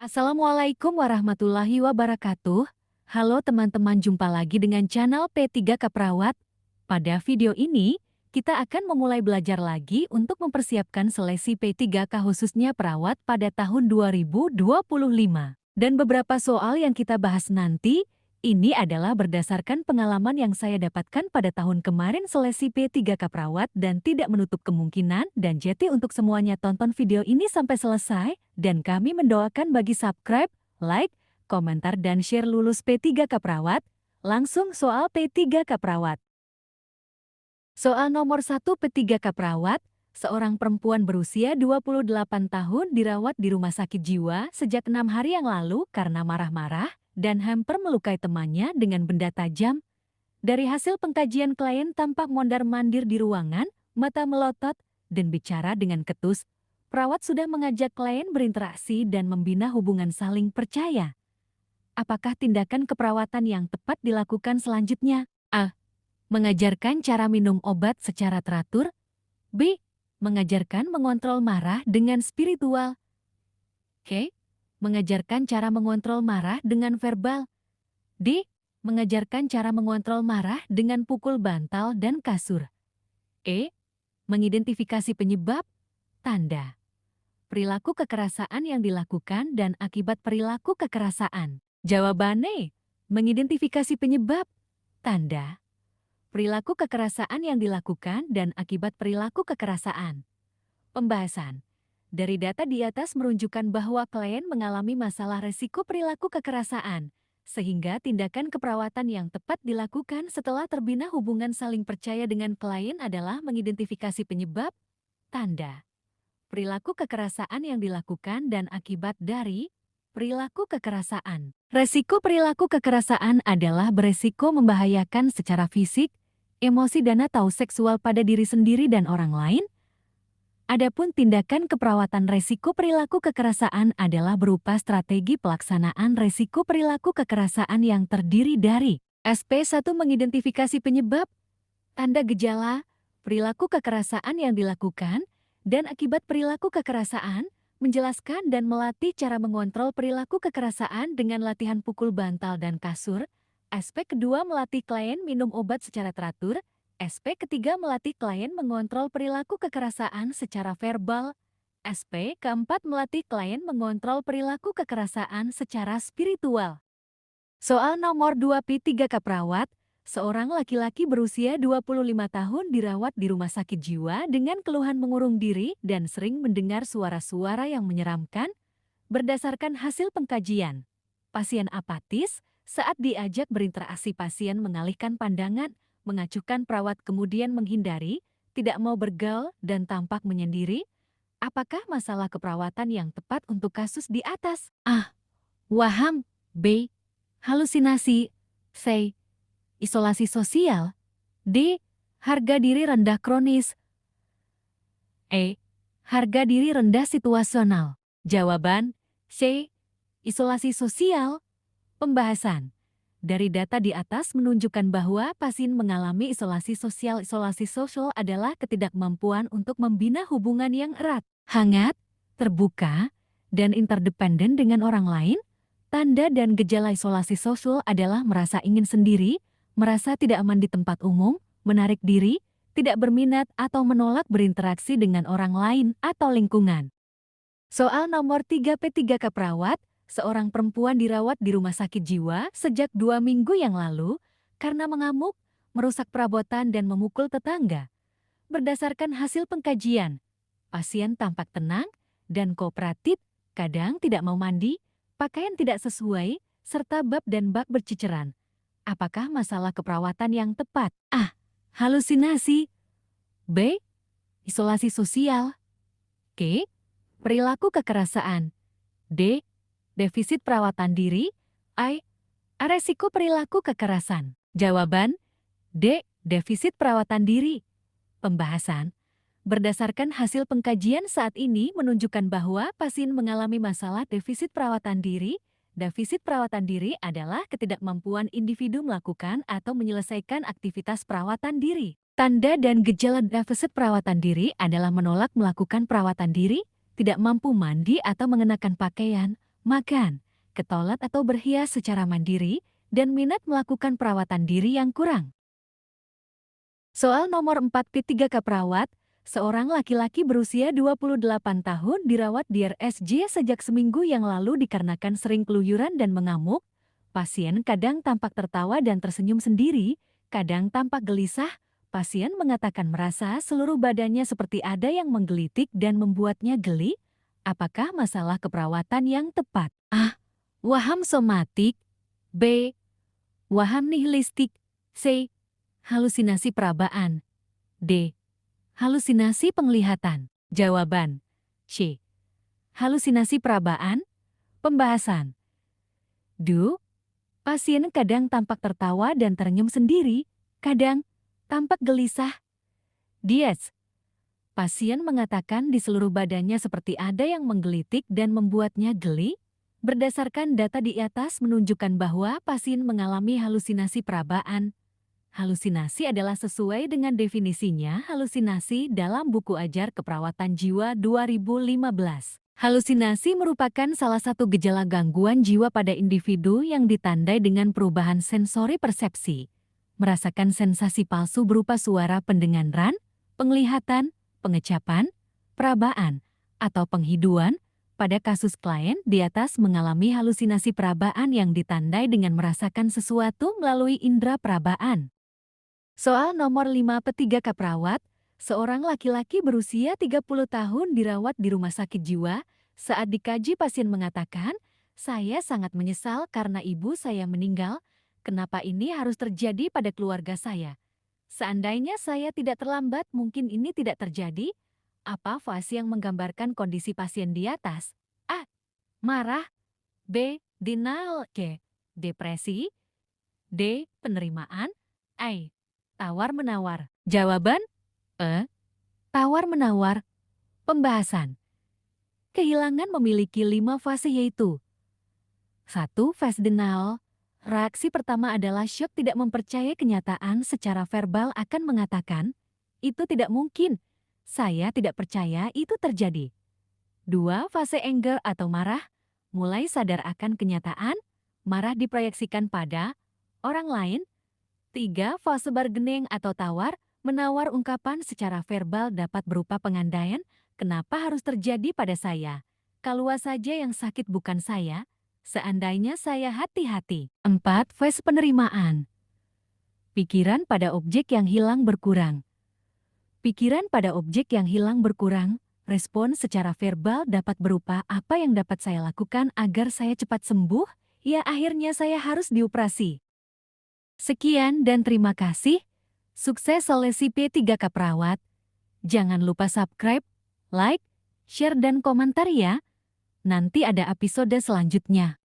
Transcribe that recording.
Assalamualaikum warahmatullahi wabarakatuh. Halo teman-teman, jumpa lagi dengan channel P3K Perawat. Pada video ini, kita akan memulai belajar lagi untuk mempersiapkan seleksi P3K khususnya perawat pada tahun 2025. Dan beberapa soal yang kita bahas nanti, ini adalah berdasarkan pengalaman yang saya dapatkan pada tahun kemarin seleksi P3K Perawat dan tidak menutup kemungkinan. Dan jadi untuk semuanya tonton video ini sampai selesai. Dan kami mendoakan bagi subscribe, like, komentar dan share lulus P3K Perawat. Langsung soal P3K Perawat. Soal nomor 1 P3K Perawat, seorang perempuan berusia 28 tahun dirawat di rumah sakit jiwa sejak 6 hari yang lalu karena marah-marah dan hampir melukai temannya dengan benda tajam. Dari hasil pengkajian, klien tampak mondar-mandir di ruangan, mata melotot, dan bicara dengan ketus. Perawat sudah mengajak klien berinteraksi dan membina hubungan saling percaya. Apakah tindakan keperawatan yang tepat dilakukan selanjutnya? A. Mengajarkan cara minum obat secara teratur. B. Mengajarkan mengontrol marah dengan spiritual. C. Mengajarkan cara mengontrol marah dengan verbal. D. Mengajarkan cara mengontrol marah dengan pukul bantal dan kasur. E. Mengidentifikasi penyebab, tanda, perilaku kekerasan yang dilakukan dan akibat perilaku kekerasan. Jawabannya, mengidentifikasi penyebab, tanda, perilaku kekerasan yang dilakukan dan akibat perilaku kekerasan. Pembahasan. Dari data di atas menunjukkan bahwa klien mengalami masalah resiko perilaku kekerasan, sehingga tindakan keperawatan yang tepat dilakukan setelah terbina hubungan saling percaya dengan klien adalah mengidentifikasi penyebab, tanda, perilaku kekerasan yang dilakukan dan akibat dari perilaku kekerasan. Resiko perilaku kekerasan adalah beresiko membahayakan secara fisik, emosi dan atau seksual pada diri sendiri dan orang lain. Adapun tindakan keperawatan resiko perilaku kekerasan adalah berupa strategi pelaksanaan resiko perilaku kekerasan yang terdiri dari SP1 mengidentifikasi penyebab, tanda gejala, perilaku kekerasan yang dilakukan, dan akibat perilaku kekerasan, menjelaskan dan melatih cara mengontrol perilaku kekerasan dengan latihan pukul bantal dan kasur. Aspek kedua, melatih klien minum obat secara teratur. Aspek ketiga, melatih klien mengontrol perilaku kekerasan secara verbal. Aspek keempat, melatih klien mengontrol perilaku kekerasan secara spiritual. Soal nomor 2 P3K Perawat, seorang laki-laki berusia 25 tahun dirawat di rumah sakit jiwa dengan keluhan mengurung diri dan sering mendengar suara-suara yang menyeramkan. Berdasarkan hasil pengkajian, pasien apatis saat diajak berinteraksi, pasien mengalihkan pandangan, mengacuhkan perawat kemudian menghindari, tidak mau bergaul dan tampak menyendiri. Apakah masalah keperawatan yang tepat untuk kasus di atas? A. Waham. B. Halusinasi. C. Isolasi sosial. D. Harga diri rendah kronis. E. Harga diri rendah situasional. Jawaban C. Isolasi sosial. Pembahasan. Dari data di atas menunjukkan bahwa pasien mengalami isolasi sosial. Isolasi sosial adalah ketidakmampuan untuk membina hubungan yang erat, hangat, terbuka, dan interdependen dengan orang lain. Tanda dan gejala isolasi sosial adalah merasa ingin sendiri, merasa tidak aman di tempat umum, menarik diri, tidak berminat atau menolak berinteraksi dengan orang lain atau lingkungan. Soal nomor 3 P3K Perawat, seorang perempuan dirawat di rumah sakit jiwa sejak 2 minggu yang lalu karena mengamuk, merusak perabotan dan memukul tetangga. Berdasarkan hasil pengkajian, pasien tampak tenang dan kooperatif, kadang tidak mau mandi, pakaian tidak sesuai, serta bab dan bak berceceran. Apakah masalah keperawatan yang tepat? A. Halusinasi. B. Isolasi sosial. C. Perilaku kekerasan. D. Defisit perawatan diri. I. Resiko perilaku kekerasan. Jawaban D. Defisit perawatan diri. Pembahasan. Berdasarkan hasil pengkajian saat ini menunjukkan bahwa pasien mengalami masalah defisit perawatan diri. Defisit perawatan diri adalah ketidakmampuan individu melakukan atau menyelesaikan aktivitas perawatan diri. Tanda dan gejala defisit perawatan diri adalah menolak melakukan perawatan diri, tidak mampu mandi atau mengenakan pakaian, makan, ke toilet atau berhias secara mandiri, dan minat melakukan perawatan diri yang kurang. Soal nomor 4 P3K perawat, seorang laki-laki berusia 28 tahun dirawat di RSJ sejak seminggu yang lalu dikarenakan sering keluyuran dan mengamuk. Pasien kadang tampak tertawa dan tersenyum sendiri, kadang tampak gelisah. Pasien mengatakan merasa seluruh badannya seperti ada yang menggelitik dan membuatnya geli. Apakah masalah keperawatan yang tepat? A. Waham somatik. B. Waham nihilistik. C. Halusinasi perabaan. D. Halusinasi penglihatan. Jawaban. C. Halusinasi perabaan. Pembahasan. Do. Pasien kadang tampak tertawa dan tersenyum sendiri, kadang tampak gelisah. Dies. Pasien mengatakan di seluruh badannya seperti ada yang menggelitik dan membuatnya geli. Berdasarkan data di atas menunjukkan bahwa pasien mengalami halusinasi perabaan. Halusinasi adalah sesuai dengan definisinya halusinasi dalam buku ajar keperawatan jiwa 2015. Halusinasi merupakan salah satu gejala gangguan jiwa pada individu yang ditandai dengan perubahan sensori persepsi, merasakan sensasi palsu berupa suara pendengaran, penglihatan, pengecapan, perabaan, atau penghiduan. Pada kasus klien di atas mengalami halusinasi perabaan yang ditandai dengan merasakan sesuatu melalui indera perabaan. Soal nomor 5 P3K perawat, seorang laki-laki berusia 30 tahun dirawat di rumah sakit jiwa. Saat dikaji pasien mengatakan, "Saya sangat menyesal karena ibu saya meninggal. Kenapa ini harus terjadi pada keluarga saya? Seandainya saya tidak terlambat, mungkin ini tidak terjadi." Apa fase yang menggambarkan kondisi pasien di atas? A. Marah. B. Denial. C. Depresi. D. Penerimaan. A. Tawar-menawar. Jawaban? E. Tawar-menawar. Pembahasan. Kehilangan memiliki 5 fase yaitu 1. Fase denial. Reaksi pertama adalah syok, tidak mempercayai kenyataan secara verbal, akan mengatakan, "Itu tidak mungkin. Saya tidak percaya itu terjadi." 2. Fase anger atau marah. Mulai sadar akan kenyataan, marah diproyeksikan pada orang lain. 3. Fase bargaining atau tawar, menawar ungkapan secara verbal dapat berupa pengandaian, "Kenapa harus terjadi pada saya? Kalau saja yang sakit bukan saya, seandainya saya hati-hati." 4. Fase penerimaan. Pikiran pada objek yang hilang berkurang. Pikiran pada objek yang hilang berkurang, respon secara verbal dapat berupa, "Apa yang dapat saya lakukan agar saya cepat sembuh? Ya, akhirnya saya harus dioperasi." Sekian dan terima kasih. Sukses solusi P3K perawat. Jangan lupa subscribe, like, share, dan komentar ya. Nanti ada episode selanjutnya.